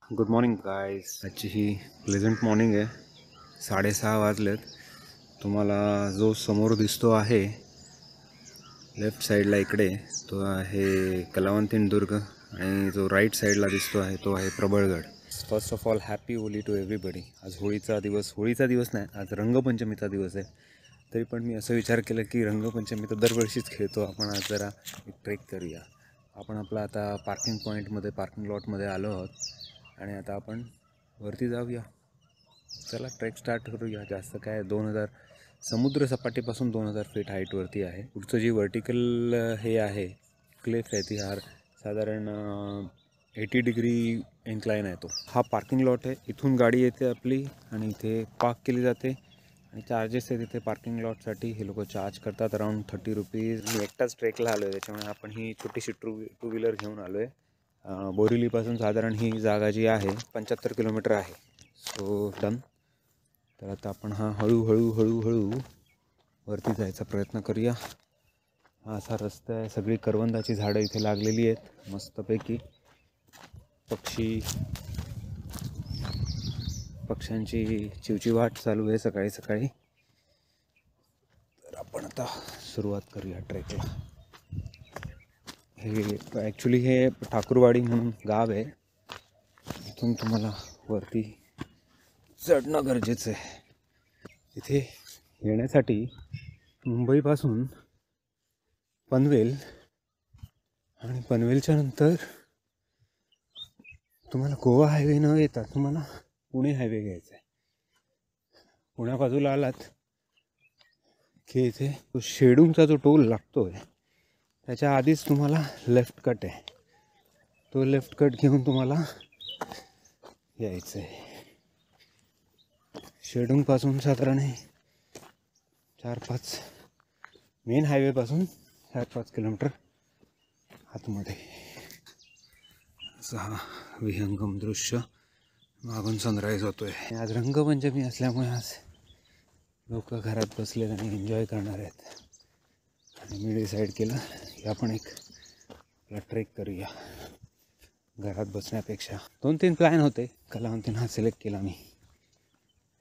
Good morning guys. आजची ही pleasant morning आहे. 6:30 वाजलेत. तुम्हाला जो समोर दिसतो आहे लेफ्ट साईडला इकडे तो आहे कलावंतीन दुर्ग आणि जो राईट साईडला दिसतो आहे तो आहे Prabalgad. First of all happy Holi to everybody. आज होळीचा दिवस नाही, आज रंगपंचमीचा दिवस आहे. तरी पण मी असं विचार केला की रंगपंचमी तर दरवर्षीच खेळतो, आपण आज जरा एक ट्रेक करूया. आपण आपला आता पार्किंग लॉटमध्ये आलो आहोत आणि आता आपण वरती जाऊया. चला ट्रेक स्टार्ट करूया. जास्त काय 2000 समुद्र सपाटीपासून 2000 फीट हाईटवरती आहे. पुढचं जी वर्टिकल हे आहे क्लिफ आहे ती साधारण 80 डिग्री इन्क्लाइन आहे. तो हा पार्किंग लॉट आहे. इथून गाडी येते आपली आणि इथे पार्क केली जाते आणि चार्जेस आहे तिथे पार्किंग लॉटसाठी. हे लोक चार्ज करतात अराउंड 30 रुपीज. मी एकटाच ट्रेकला आलो आहे त्याच्यामुळे आपण ही छोटीशी टू व्हीलर घेऊन आलो आहे. बोरिवलीपासून साधारण ही जागा जी आहे 75 किलोमीटर आहे. So done. तर आता आपण हळूहळू वरती जायचा प्रयत्न करूया. हा असा रस्ता आहे. सगळी करवंदाची झाडं इथे लागलेली आहेत मस्तपैकी. पक्ष्यांची चिवचिवाट चालू आहे सकाळी सकाळी. तर आपण आता सुरुवात करूया ट्रेकला. ॲक्च्युली हे ठाकूरवाडी म्हणून गाव आहे. इथून तुम्हाला वरती चढणं गरजेचं आहे. इथे येण्यासाठी मुंबईपासून पनवेल आणि पनवेलच्या नंतर तुम्हाला गोवा हायवे न येता तुम्हाला पुणे हायवे घ्यायचा आहे. पुण्या बाजूला आलात की इथे तो शेडूंगचा जो टोल लागतो आहे त्याच्या आधीच तुम्हाला लेफ्ट कट आहे. तो लेफ्ट कट घेऊन तुम्हाला यायचं आहे. शेडूंगपासून साधारण 4-5 मेन हायवेपासून 4-5 किलोमीटर आतमध्ये. असं हा विहंगम दृश्य मागून सनराईज होतोय. आज रंगपंचमी असल्यामुळे आज लोक घरात बसलेत आणि एन्जॉय करणार आहेत. आणि मी डिसाईड केलं की आपण आपला ट्रेक करूया घरात बसण्यापेक्षा. 2-3 प्लॅन होते. कलावंतीन हा सिलेक्ट केला मी.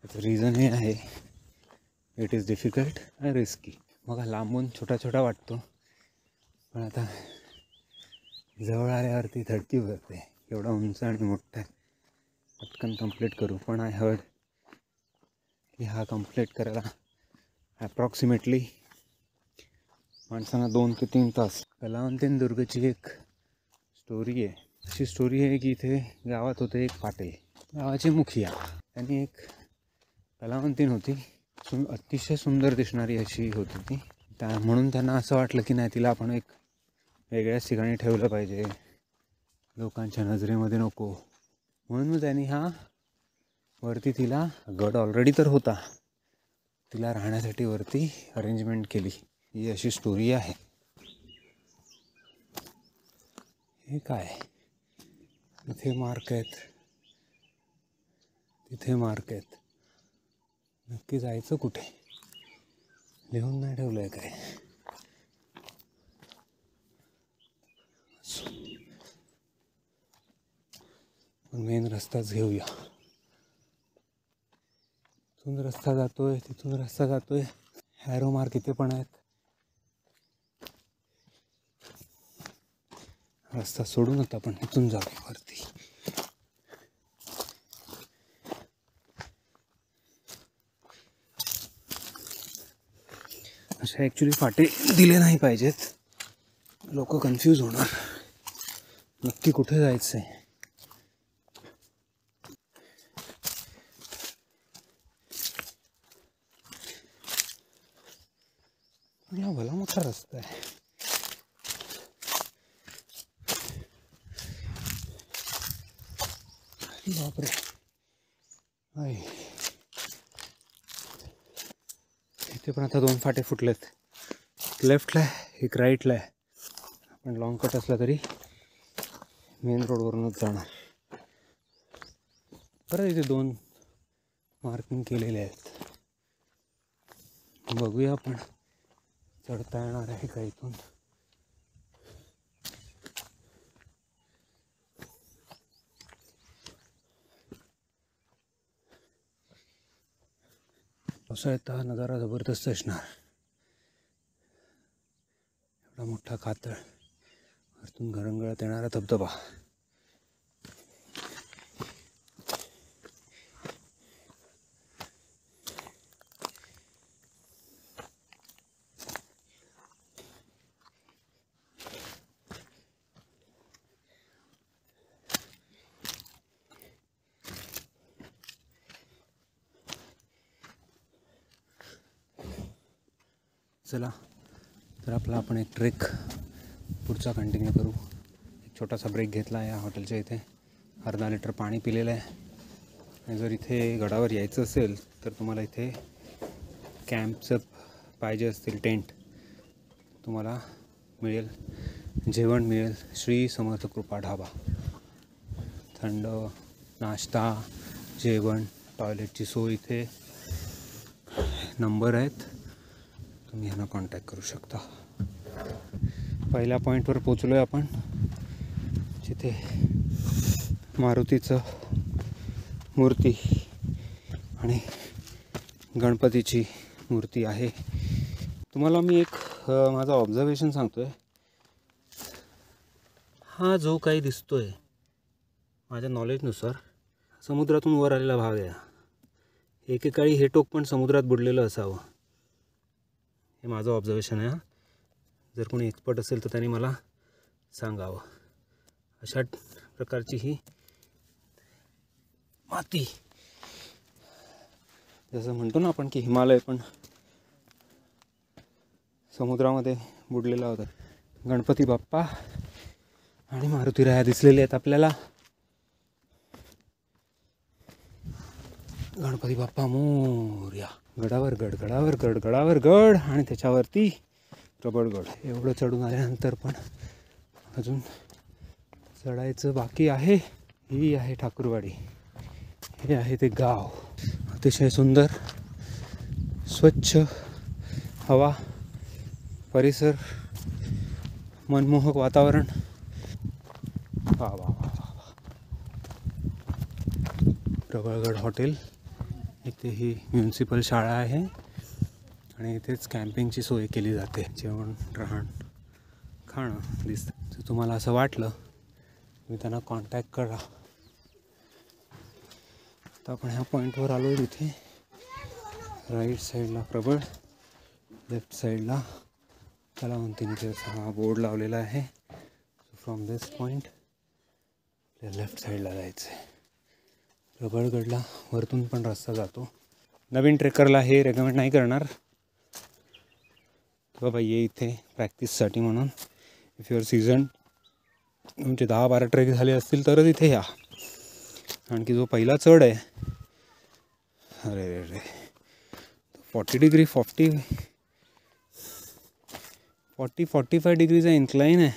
त्याचं रिझन हे आहे, इट इज डिफिकल्ट आणि रिस्की. मग लांबून छोटा छोटा वाटतो पण आता जवळ आल्यावरती धडकी भरते. एवढा उंच आणि मोठा आहे, पटकन कंप्लीट करू. पण आय हर्ड की हा कंप्लीट करायला ॲप्रॉक्सिमेटली माणसांना 2 ते 3 तास. कलावंतीन दुर्गची एक स्टोरी आहे. अशी स्टोरी आहे की इथे गावात होते एक पाटील, गावाचे मुखिया. त्यांनी एक कलावंतीन होती, अतिशय सुंदर दिसणारी अशी होती ती. म्हणून त्यांना असं वाटलं की नाही, तिला आपण एक वेगळ्याच ठिकाणी ठेवलं पाहिजे, लोकांच्या नजरेमध्ये नको. म्हणून मग त्यांनी वरती तिला, गड ऑलरेडी तर होता, तिला राहण्यासाठी वरती अरेंजमेंट केली. ही अशी स्टोरी आहे. हे काय, इथे मार्क आहेत, तिथे मार्क आहेत. नक्की जायचं कुठे, लिहून नाही ठेवलं आहे काय. मेन रस्ताच घेऊया. तिथून रस्ता जातोय, हॅरो मार्क इथे पण आहेत. रस्ता सोडून आता आपण इथून जाऊया वरती. अशा ॲक्च्युली फाटे दिले नाही पाहिजेत, लोक कन्फ्यूज होणार नक्की कुठे जायचं आहे. पण हा भला मोठा रस्ता आहे. बापरे. इथे पण आता 2 फाटे फुटलेत. लेफ्टला आहे, एक राईटला आहे. आपण लॉंग कट असला तरी मेन रोडवरूनच जाणार. परत इथे 2 मार्किंग केलेले आहेत. बघूया आपण चढता येणार आहे का इथून. पावसाळ्यात हा नजारा जबरदस्त असणार. एवढा मोठा कातळ, वरतून घरंगळत येणारा धबधबा. चला तर आपला आपण एक ट्रेक पुढचा कंटिन्यू करू. एक छोटासा ब्रेक घेतला या हॉटेलच्या इथे. अर्धा लिटर पाणी पिलेलं आहे. आणि जर इथे गडावर यायचं असेल तर तुम्हाला इथे कॅम्पचं पाहिजे असतील टेंट तुम्हाला मिळेल. जेवण मिळेल. श्री समर्थ कृपा ढाबा. थंड नाश्ता, जेवण, टॉयलेटची सोय इथे. नंबर आहेत, तुम्ही यांना कॉन्टॅक्ट करू शकता. पहिल्या पॉईंटवर पोचलो आहे आपण, जिथे मारुतीचं मूर्ती आणि गणपतीची मूर्ती आहे. तुम्हाला मी एक माझा ऑब्झर्वेशन सांगतो आहे. हा जो काही दिसतो आहे माझ्या नॉलेजनुसार समुद्रातून वर आलेला भाग आहे. एकेकाळी हे टोक पण समुद्रात बुडलेलं असावं, हे माझं ऑब्झर्वेशन आहे. जर कोणी एक्सपर्ट असेल तर त्यांनी मला सांगावं. अशा प्रकारची ही माती, जसं म्हणतो ना आपण की हिमालय पण समुद्रामध्ये बुडलेला होता. गणपती बाप्पा आणि मारुती राया दिसलेले आहेत आपल्याला. गणपती बाप्पा मोरया. गडावर गड, गडावर गड, गडावर गड आणि त्याच्यावरती प्रबळगड. एवढं चढून आल्यानंतर पण अजून चढायचं बाकी आहे. ही आहे ठाकूरवाडी. हे आहे ते गाव. अतिशय सुंदर, स्वच्छ हवा, परिसर, मनमोहक वातावरण. वा वा वा वा. प्रबळगड हॉटेल. इथे ही म्युन्सिपल शाळा आहे आणि इथेच कॅम्पिंगची सोय केली जाते. जेवण, राहण, खाणं दिसतं. जर तुम्हाला असं वाटलं तुम्ही त्यांना कॉन्टॅक्ट करा. आता आपण ह्या पॉईंटवर आलो आहे. इथे राईट साईडला प्रबळ, लेफ्ट साईडला कलावंतीने हा बोर्ड लावलेला आहे. फ्रॉम दिस पॉईंट लेफ्ट साईडला जायचं आहे. प्रबळगडला वरतून पण रस्ता जातो. नवीन ट्रेकरला हे रेकमेंड नाही करणार बाबा ये इथे प्रॅक्टिससाठी म्हणून. इफ युअर सीझन तुमचे 10-12 ट्रेक झाले असतील तरच इथे या. आणखी जो पहिला चढ आहे, अरे रे रे, 40-45 डिग्रीचा इन्क्लाईन आहे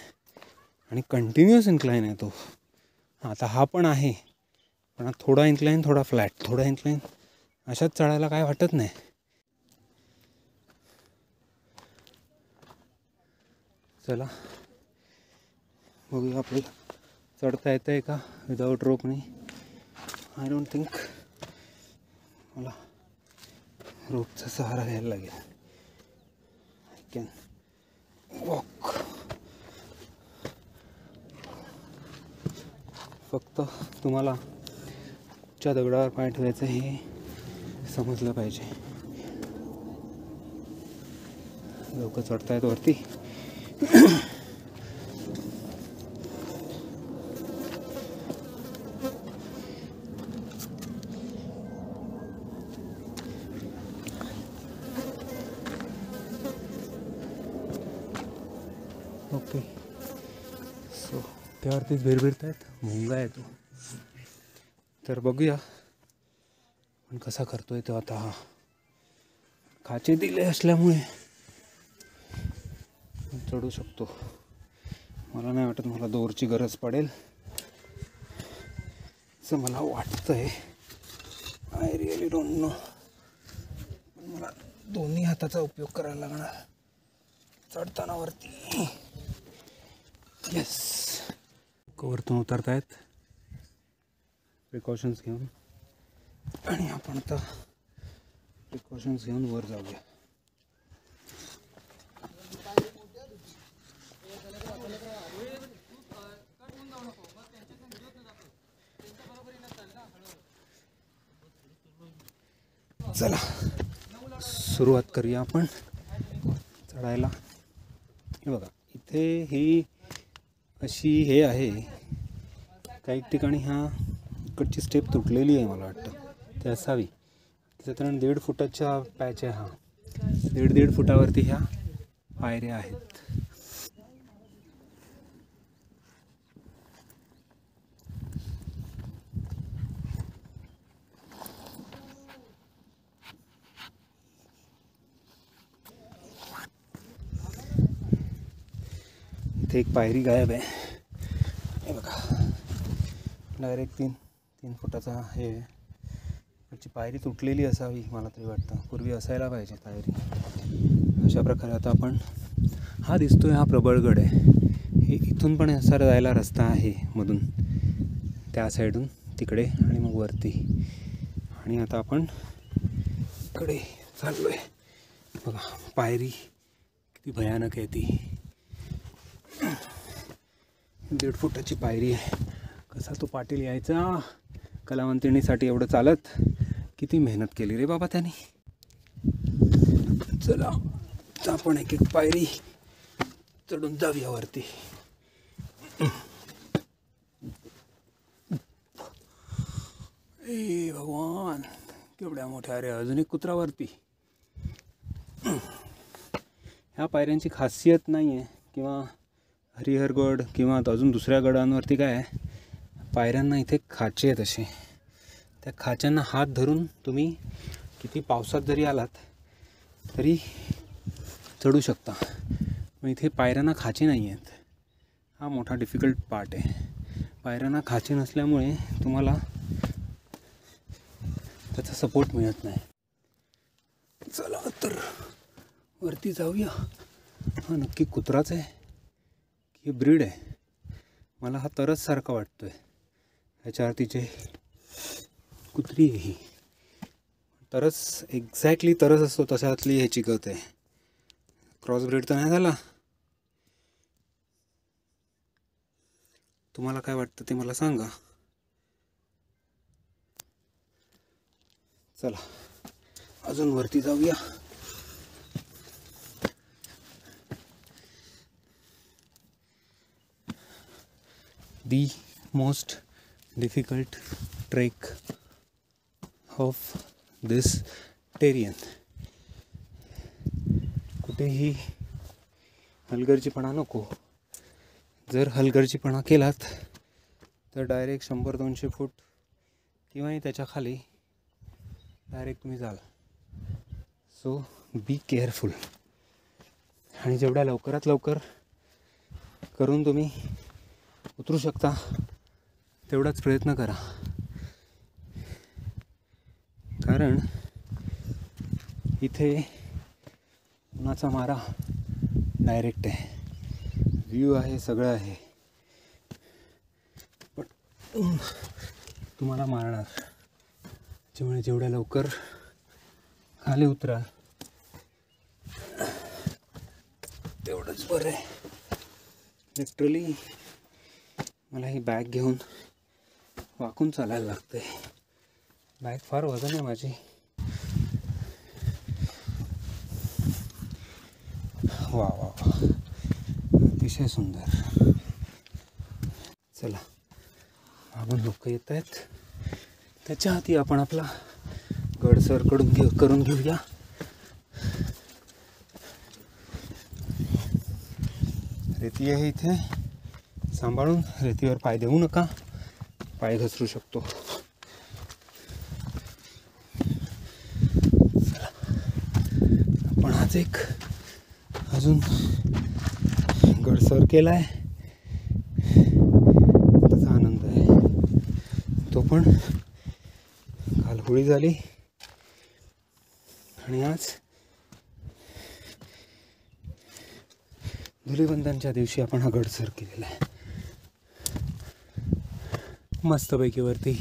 आणि कंटिन्युअस इन्क्लाईन आहे तो. आता हा पण आहे, पण थोडा इन्क्लाईन, थोडा फ्लॅट, थोडा इन्क्लाईन. अशाच चढायला काय वाटत नाही. चला बघूया आपल्याला चढता येतं आहे का विदाऊट रोपने. आय डोंट थिंक मला रोपचा सहारा घ्यायला लागेल. I can walk. फक्त तुम्हाला कुठच्या दगडावर पाय ठेवायचं हे समजलं पाहिजे. लोक चढतायत वरती. ओके, सो त्यावरतीच भिरभिरत आहेत. मुंगा येतो. तर बघूया पण कसा करतोय तो. आता हा खाचे दिले असल्यामुळे चढू शकतो. मला नाही वाटत मला दोरची गरज पडेल असं मला वाटतंय. I really don't know. पण मला दोन्ही हाताचा उपयोग करायला लागणार चढताना वरती. येस, वरतून उतरतायत प्रिकॉशन्स घेऊन. आणि आपण आता प्रिकॉशन्स घेऊन वर जाऊया. चला सुरुवात करूया आपण चढायला. हे बघा इथे ही अशी हे आहे, काही ठिकाणी ह्या इकडची स्टेप तुटलेली आहे मला वाटतं ते असावी. साधारण 1.5 फुटाच्या पॅच आहे हा. 1.5 फुटावरती ह्या पायऱ्या आहेत. इथे एक पायरी गायब आहे. हे बघा डायरेक्ट 3 फुटाचा हे त्याची पायरी तुटलेली असावी मला तरी वाटतं. पूर्वी असायला पाहिजे पायरी. अशा प्रकारे आता आपण हा दिसतोय हा प्रबळगड आहे. हे इथून पण असा जायला रस्ता आहे मधून त्या साईडून तिकडे आणि मग वरती. आणि आता आपण इकडे चाललोय. बघा पायरी किती भयानक आहे ती. 1.5 फुटाची पायरी आहे. कसा तो पाटील यायचा कलावंतिणीसाठी एवढं चालत. किती मेहनत केली रे बाबा त्यांनी. चला आपण एक एक पायरी चढून जाऊया वरती. ए भगवान केवढ्या मोठ्या. अरे अजून एक कुत्रावरती. ह्या पायऱ्यांची खासियत नाही आहे किंवा हरिहरगड किंवा अजून दुसऱ्या गडांवरती काय आहे, पायऱ्यांना इथे खाचे आहेत असे. त्या खाच्यांना हात धरून तुम्ही किती पावसात जरी आलात तरी चढू शकता. मग इथे पायऱ्यांना खाचे नाही आहेत. हा मोठा डिफिकल्ट पार्ट आहे. पायऱ्यांना खाचे नसल्यामुळे तुम्हाला त्याचा सपोर्ट मिळत नाही. चला तर वरती जाऊया. हा नक्की कुत्राच आहे की ब्रीड आहे. मला हा तरस सारखा वाटतोय. ह्याच्यावरती जे कुत्री आहे ही तरस, एक्झॅक्टली तरस असतो तशातली ह्याची गत आहे. क्रॉस ब्रीड तर नाही झाला. तुम्हाला काय वाटतं ते मला सांगा. चला अजून वरती जाऊया. The most difficult trek of this terrain. कुठेही हलगर्जीपणा नको. जर हलगर्जीपणा केलात तर डायरेक्ट 100-200 फूट किंवा त्याच्या खाली डायरेक्ट तुम्ही जाल. So be careful. आणि जेवढ्या लवकरात लवकर करून तुम्ही उतरू शकता तेवढाच प्रयत्न करा. कारण इथे उन्हाचा मारा डायरेक्ट आहे. व्ह्यू आहे, सगळं आहे, पण तुम्हाला मारणार. त्यामुळे जेवढ्या लवकर खाली उतरा तेवढंच बरं आहे. लिटरली मला ही बॅग घेऊन वाकून चालायला लागते. बॅग फार वजन आहे माझी. वा वा वा, अतिशय सुंदर. चला मागून लोक येत आहेत, त्याच्या हाती आपण आपला गड सर करून घेऊया. रेती आहे इथे, सांभाळून. रेतीवर पाय देऊ नका, पाय घसरू शकतो. आपण आज एक अजून गड सर केलाय, त्याचा आनंद आहे. तो पण काल होळी झाली आणि आज धुलीवंदनच्या दिवशी आपण हा गड सर केलेला आहे. मस्तपैकी वरती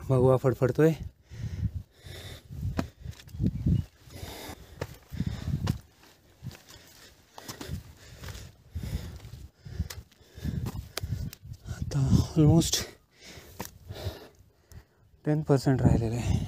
भगवा फडफडतोय. ऑलमोस्ट 10% राहिलेलं आहे.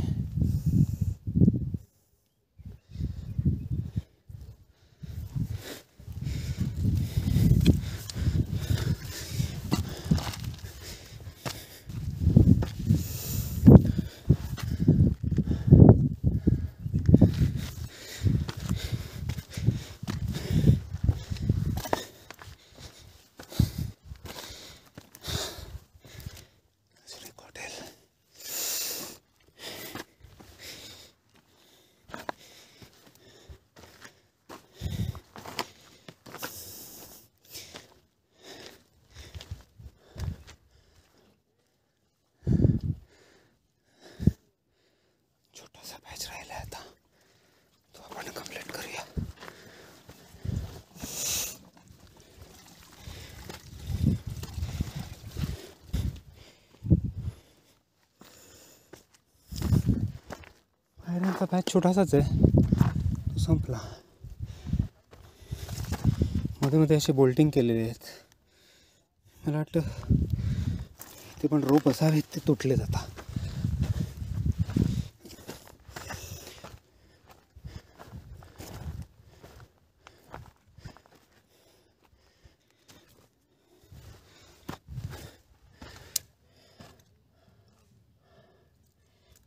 छोटासा पॅच राहिला आता, तो आपण कंप्लीट करूया. पायऱ्यांचा पॅच छोटासाच आहे, तो संपला. मध्ये मध्ये असे बोल्टिंग केलेले आहेत. मला वाटतं ते पण रोप असावेत, ते तुटले जातात.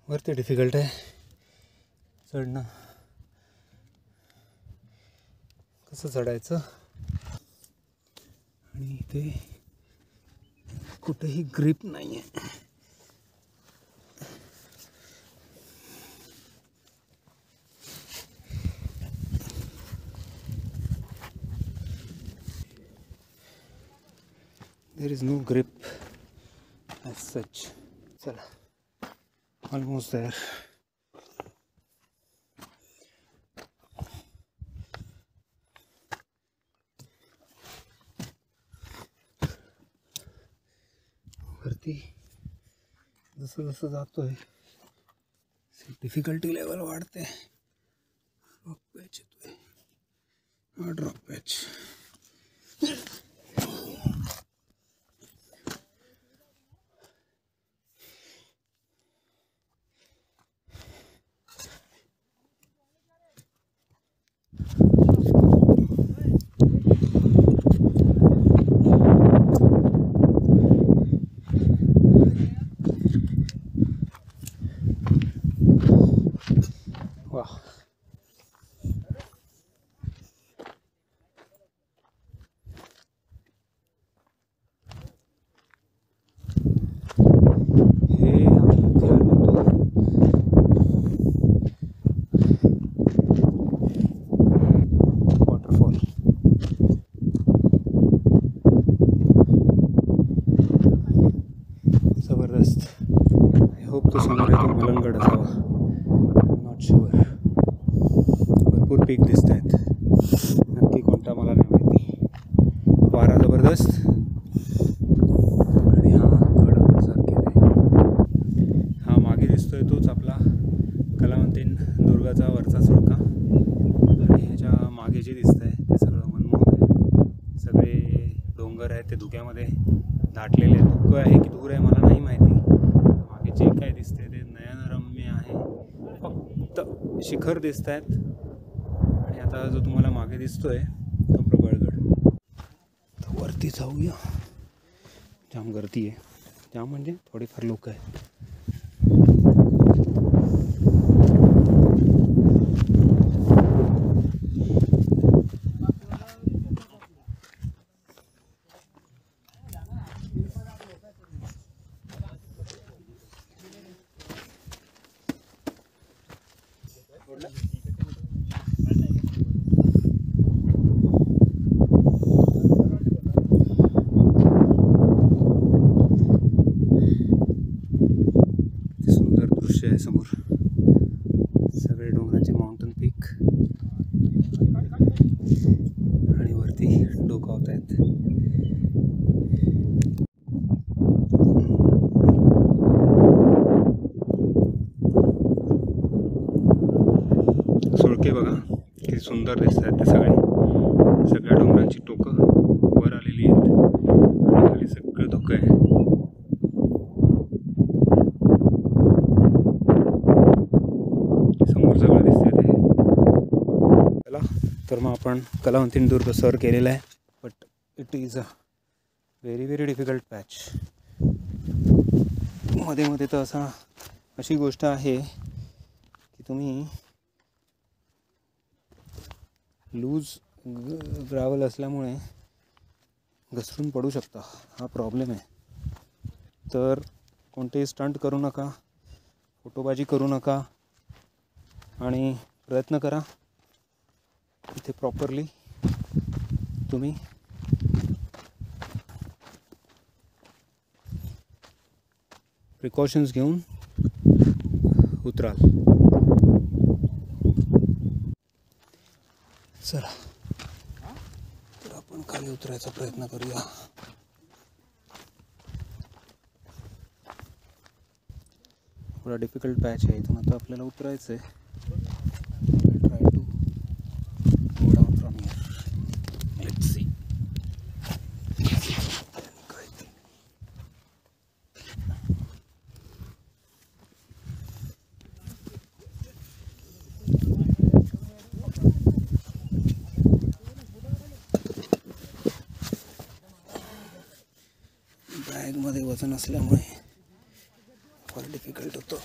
वरती डिफिकल्ट आहे चढणं. कसं चढायचं, आणि इथे कुठेही ग्रिप नाही आहे. There is no grip as such. चला, ऑलमोस्ट देयर. वरती जसं जसं जातोय डिफिकल्टी लेवल वाढते. रॉक पॅच येतोय, हार्ड रॉक पॅच. वाह, हे वॉटरफॉल. जबरदस्त. आय होप तो समोर आहे तो मलंगड असावा. Not sure. भरपूर पीक दिसत आहेत, नक्की कोणता मला नाही माहिती. वारा जबरदस्त, आणि हा गड आपण सर केला. हा मागे दिसतोय तोच आपला कलावंतीन दुर्गाचा वरचा सुळका. आणि ह्याच्या मागे जे दिसत आहे ते सगळं मनमोहक आहे. सगळे डोंगर आहेत ते धुक्यामध्ये दाटलेले. धुकं आहे की दूर आहे मला नाही माहिती. मागे जे काय दिसतंय ते नयनरम्य आहे. फक्त शिखर दिसत आहेत. आणि आता जो तुम्हाला मागे दिसतोय तो प्रबळगड. तर वरती जाऊया. जाम गर्दी आहे, जाम म्हणजे थोडीफार लोक आहेत. दृश्य आहे समोर. सगळे डोंगराचे माउंटन पीक, आणि वरती डोकावत आहेत. सुळके बघा किती सुंदर दिसत आहेत. ते सगळ्या डोंगरांची टोकं वर आलेली आहेत, आणि खाली सगळं धुकं आहे. तर मग आपण कलावंतीनदुर्ग सर केलेला आहे, but it is a very difficult patch. मध्ये मध्ये तर अशी गोष्ट आहे की तुम्ही लूज ग्रावल असल्यामुळे घसरून पडू शकता. हा प्रॉब्लेम आहे. तर कोणतेही स्टंट करू नका, फोटोबाजी करू नका आणि प्रयत्न करा इथे प्रॉपरली तुम्ही प्रिकॉशन्स घेऊन उतराल. चला तर आपण खाली उतरायचा प्रयत्न करूया. थोडा डिफिकल्ट पॅच आहे. इथून आता आपल्याला उतरायचं आहे. Try to go down from here. Let's see. बॅगमध्ये वजन असल्यामुळे फार डिफिकल्ट होतं.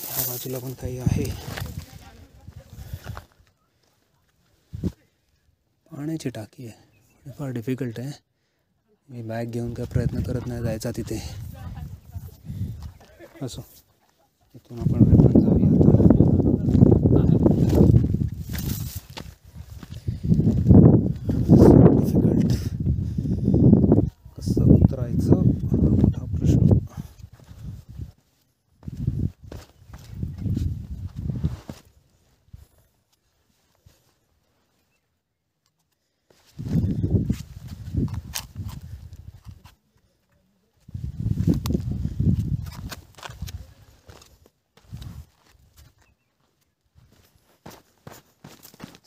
ह्या बाजूला पण काही आहे. पाण्याची टाकी आहे. फार डिफिकल्ट आहे. मी बॅग घेऊन काय प्रयत्न करत नाही जायचा तिथे. असो, इथून आपण रिटर्न जाऊया आता. डिफिकल्ट कसं उतरायचं हा मोठा प्रश्न.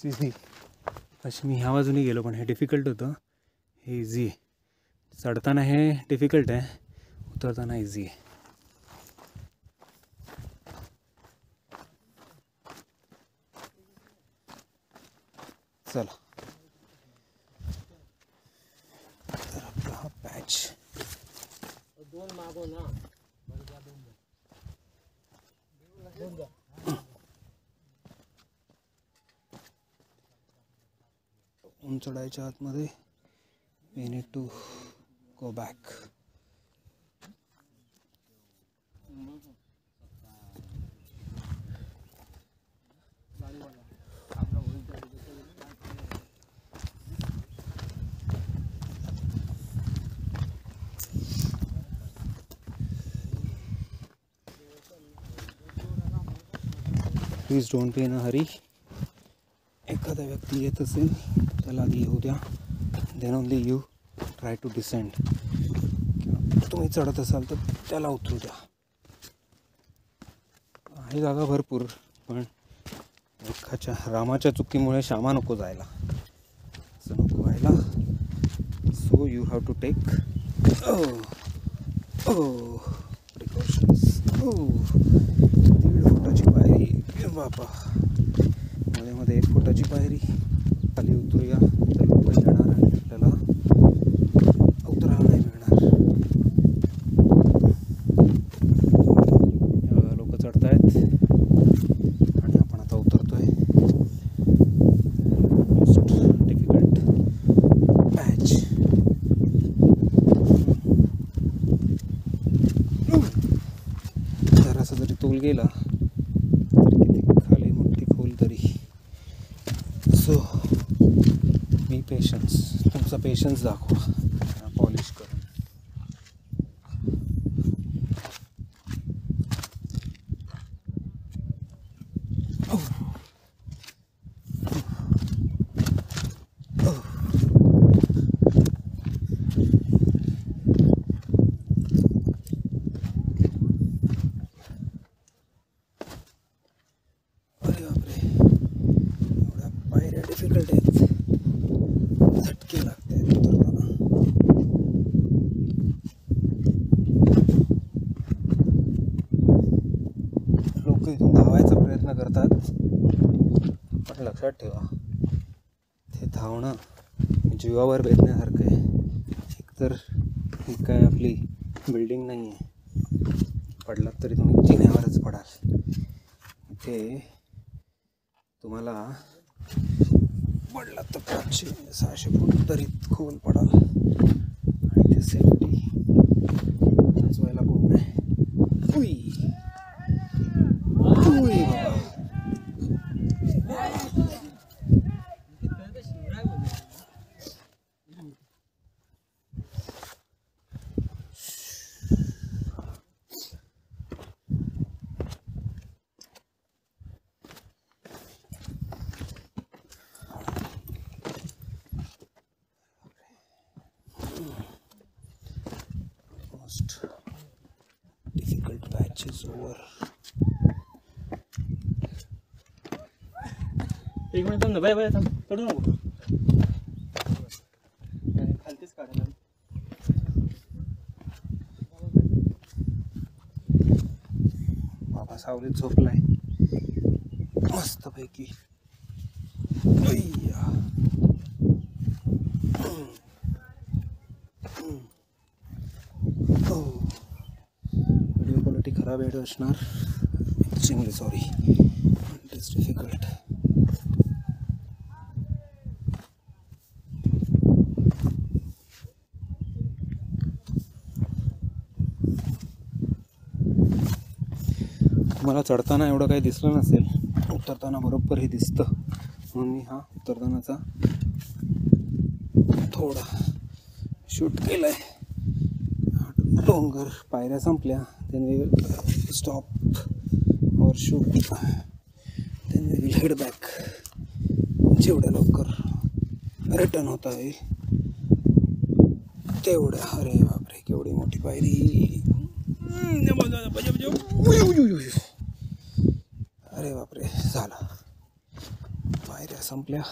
इझी. अशी मी ह्या बाजूने गेलो, पण हे डिफिकल्ट होतं. हे इझी आहे. चढताना हे डिफिकल्ट आहे, उतरताना इझी आहे. चला तर आपला हा पॅच चढायच्या आतमध्ये. we need to go back. Please don't be in a hurry. एखादा व्यक्ती येत असेल त्याला आधी येऊ द्या. Then only you try to descend. किंवा तुम्ही चढत असाल तर त्याला उतरू द्या. आहे जागा भरपूर, पण एखाच्या रामाच्या चुकीमुळे श्यामा नको जायला, असं नको व्हायला. So you have to take precautions. 1.5 फुटाची पायरी बापा. मध्ये 1 फुटाची पायरी. खाली उतरूया तर लोक येणार आणि आपल्याला उतरायला नाही मिळणार. लोक चढतायत आणि आपण आता उतरतोय. Most difficult patch. जरासा जरी तोल गेला तरी किती खाली मोठी खोल तरी. सो मी पेशन्स, तुमचा पेशन्स दाखवा पॉलिश करून. लक्षात ठेवा, ते धावणं जीवावर बेतण्यासारखं आहे. एकतर ही काय आपली बिल्डिंग नाही आहे, पडलात तरी तुम्ही जिन्यावरच पडाल. इथे तुम्हाला पडलात तर 500-600 फूट तरी खोल पडाल आणि ते सेफ्टी वाचवायला कोण नाही. उई उई बाबा, most difficult patch is over. एक मिनिट थांब ना, बाय बाय थांब, चढू नको. खालतीच काढायला. बाबा सावलीत झोपलाय मस्तपैकी. व्हिडिओ क्वालिटी खराब येत असणार, extremely sorry. It is difficult. मला चढताना एवढं काही दिसलं नसेल, उतरताना बरोबर हे दिसतं, म्हणून मी हा उतरतानाचा थोडा शूट केला आहे. डोंगर पायऱ्या संपल्या, देन वी विल स्टॉप और shoot, then we will head back. जेवढ्या लवकर रिटर्न होता येईल तेवढ्या. अरे बापरे, केवढी मोठी पायरी. अरे बापरे, झाला. पायऱ्या संपल्या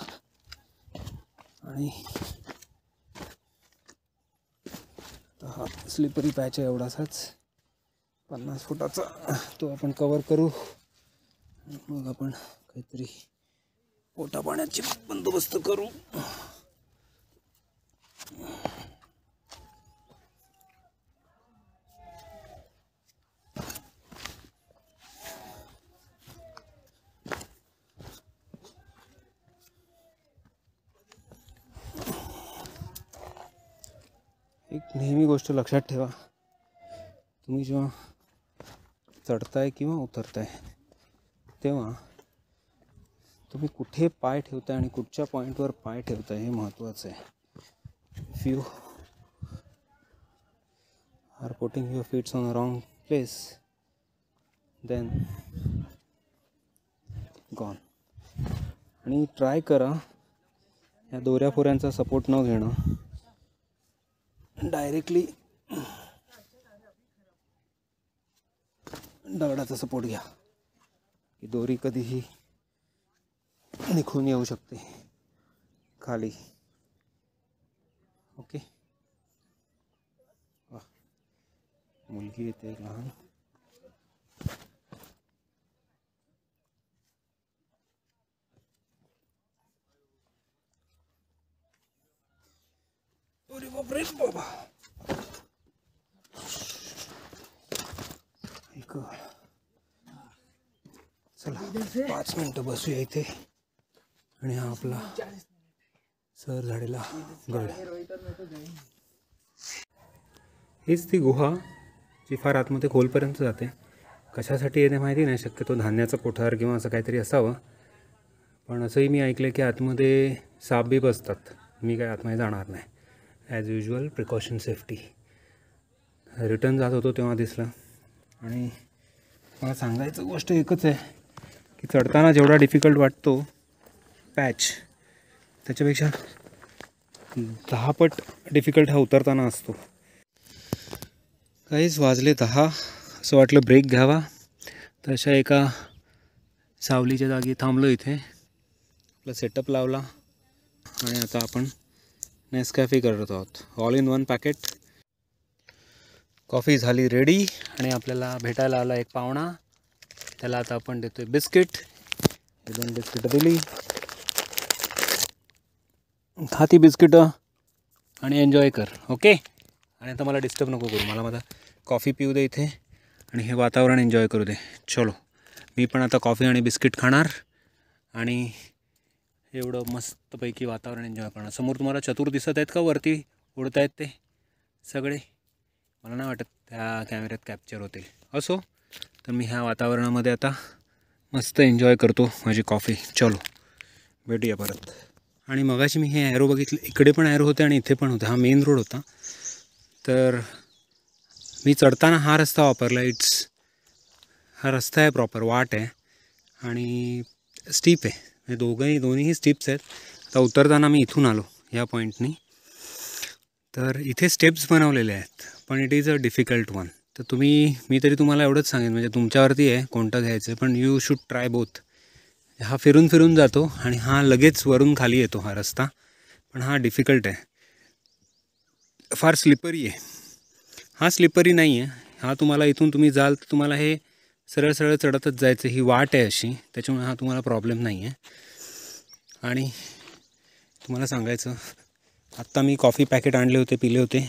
आणि हा स्लिपरी पॅच आहे एवढासाच 50 फुटाचा, तो आपण कवर करू. मग आपण काहीतरी पोटा पाण्याची बंदोबस्त करू. एक नेहमी गोष्ट लक्षात ठेवा, तुम्ही जेव्हा चढताय किंवा उतरताय तेव्हा तुम्ही कुठे पाय ठेवताय आणि कुठच्या पॉईंटवर पाय ठेवताय हे महत्त्वाचं आहे. If you are putting your feets on a wrong place then gone. आणि ट्राय करा या दोऱ्या फोऱ्यांचा सपोर्ट न घेणं, डायरेक्टली दगडाचा सपोर्ट घ्या. की दोरी कधीही निघून येऊ शकते खाली. ओके, मुलगी येते एक लहान. अरे बापरे बाबा, एक चला 5 मिनटं बसूया इथे. आणि हा आपला सर झालेला गड. हीच ती गुहा जी फार आतमध्ये खोलपर्यंत जाते. कशासाठी येते माहिती नाही, शक्यतो धान्याचं कोठार किंवा असं काहीतरी असावं. पण असंही मी ऐकलं की आतमध्ये साप बीप असतात. मी काय आतमध्ये जाणार नाही. As usual precaution safety. Return जात होतो तेव्हा दिसलं. आणि मला सांगायचं गोष्ट एकच आहे की चढताना जेवढा डिफिकल्ट वाटतो पॅच, त्याच्यापेक्षा 10 पट डिफिकल्ट हा उतरताना असतो. काहीच वाजले 10, असं वाटलं ब्रेक घ्यावा. तर अशा एका सावलीच्या जागी थांबलो. इथे आपला सेटअप लावला आणि आता आपण नेस्कॅफे करत आहोत. All in one packet. Coffee झाली रेडी आणि आपल्याला भेटायला आला एक पाहुणा. त्याला आता आपण देतोय बिस्किट. 2 बिस्किट दिली खा ती बिस्किटं आणि एन्जॉय कर. ओके. आणि आता मला डिस्टर्ब नको करू. मला माझा कॉफी पिऊ दे इथे आणि हे वातावरण एन्जॉय करू दे. चलो, मी पण आता कॉफी आणि बिस्किट खाणार आणि एवढं मस्तपैकी वातावरण एन्जॉय करणार. समोर तुम्हाला चतुर दिसत आहेत का वरती उडत आहेत ते सगळे? मला नाही वाटत त्या कॅमेऱ्यात कॅप्चर होतील. असो, तर मी ह्या वातावरणामध्ये आता मस्त एन्जॉय करतो माझी कॉफी. चलो, भेटूया परत. आणि मगाशी मी हे ॲरो बघितले, इकडे पण ॲरो होते आणि इथे पण होते. हा मेन रोड होता. तर मी चढताना हा रस्ता वापरला. हा रस्ता आहे, प्रॉपर वाट आहे आणि स्टीप आहे. हे दोन्हीही स्टेप्स आहेत. आता उतरताना मी इथून आलो या पॉईंटनी. तर इथे स्टेप्स बनवलेले आहेत, पण it is a difficult one. तर मी तरी तुम्हाला एवढंच सांगेन, म्हणजे तुमच्यावरती आहे कोणतं घ्यायचं, पण यू शूड ट्राय बोथ. हा फिरून फिरून जातो आणि हा लगेच वरून खाली येतो हा रस्ता, पण हा डिफिकल्ट आहे, फार स्लिपरी आहे. हा स्लिपरी नाही आहे. हा तुम्हाला इथून तुम्ही जाल तर तुम्हाला हे सरळ सरळ चढतच जायचं. ही वाट आहे अशी, त्याच्यामुळे हा तुम्हाला प्रॉब्लेम नाही आहे. आणि तुम्हाला सांगायचं, आत्ता मी कॉफी पॅकेट आणले होते, पिले होते,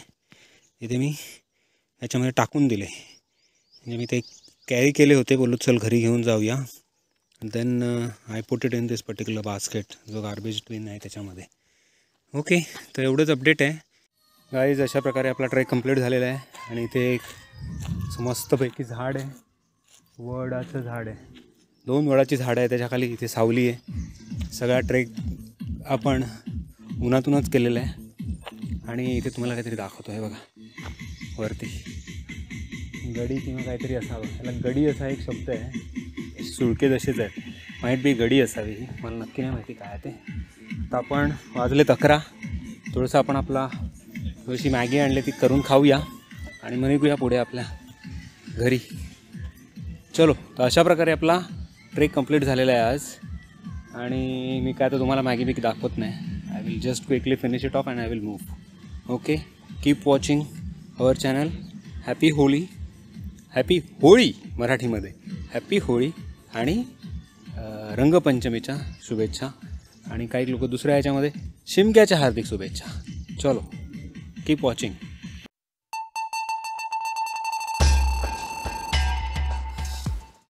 इथे मी ह्याच्यामध्ये टाकून दिले. म्हणजे मी ते कॅरी केले होते, बोललो चल घरी घेऊन जाऊया. Then I put it in this particular basket, जो गार्बेज बिन आहे त्याच्यामध्ये. ओके, तर एवढंच अपडेट आहे गाईज. अशा प्रकारे आपला ट्रेक कंप्लीट झालेला आहे. आणि इथे एक मस्तपैकी झाड आहे, वडाचं झाड आहे. 2 वडाची झाडं आहे, त्याच्याखाली इथे सावली आहे. सगळा ट्रेक आपण उन्हातूनच केलेला आहे. आणि इथे तुम्हाला काहीतरी दाखवतो आहे बघा वरती, गडी किंवा काहीतरी असावं. याला गडी असा एक शब्द आहे, सुळके जसेच आहेत, माहीत बी गडी असावी, मला नक्की नाही माहिती काय ते. तर आपण वाजले 11, थोडंसं आपण थोडीशी मॅगी आणली ती करून खाऊया आणि मग निघूया पुढे आपल्या घरी. चलो, तर अशा प्रकारे आपला ट्रेक कंप्लीट झालेला आहे आज. आणि मी काय तर तुम्हाला मॅगी बिग दाखवत नाही. I will just quickly finish it of and I will move. Okay, keep watching our channel. Happy Holi मराठीमध्ये, हॅपी होळी आणि रंगपंचमीच्या शुभेच्छा. आणि काही लोक दुसऱ्या ह्याच्यामध्ये शिमग्याच्या हार्दिक शुभेच्छा. चलो, कीप वॉचिंग.